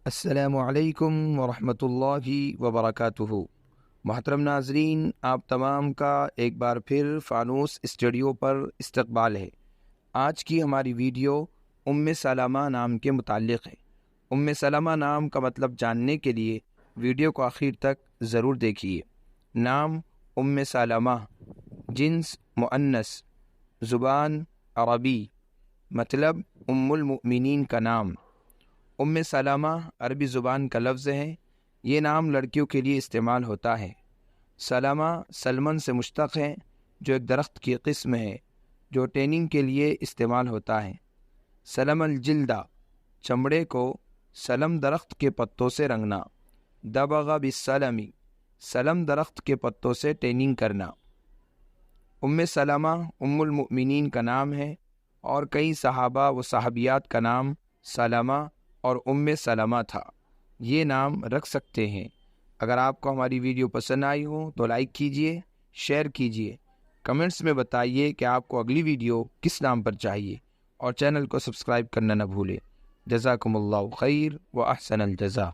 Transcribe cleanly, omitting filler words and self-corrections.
السلام علیکم ورحمۃ اللہ وبرکاتہ۔ محترم ناظرین، آپ تمام کا ایک بار پھر فانوس اسٹوڈیو پر استقبال ہے۔ آج کی ہماری ویڈیو سلمہ نام کے متعلق ہے۔ سلمہ نام کا مطلب جاننے کے لیے ویڈیو کو آخر تک ضرور دیکھیے۔ نام سلمہ، جنس مؤنث، زبان عربی، مطلب المؤمنین کا نام۔ سلمہ عربی زبان کا لفظ ہے۔ یہ نام لڑکیوں کے لیے استعمال ہوتا ہے۔ سلمہ سلمن سے مشتق ہے، جو ایک درخت کی قسم ہے جو ٹیننگ کے لیے استعمال ہوتا ہے۔ سلم الجلدہ، چمڑے کو سلم درخت کے پتوں سے رنگنا۔ دبغ بالسلمی، سلم درخت کے پتوں سے ٹیننگ کرنا۔ سلمہ المؤمنین کا نام ہے، اور کئی صحابہ و صحابیات کا نام سلمہ اور سلمہ تھا۔ یہ نام رکھ سکتے ہیں۔ اگر آپ کو ہماری ویڈیو پسند آئی ہو تو لائک کیجئے، شیئر کیجئے، کمنٹس میں بتائیے کہ آپ کو اگلی ویڈیو کس نام پر چاہیے، اور چینل کو سبسکرائب کرنا نہ بھولیں۔ جزاکم اللہ خیر و احسن الجزا۔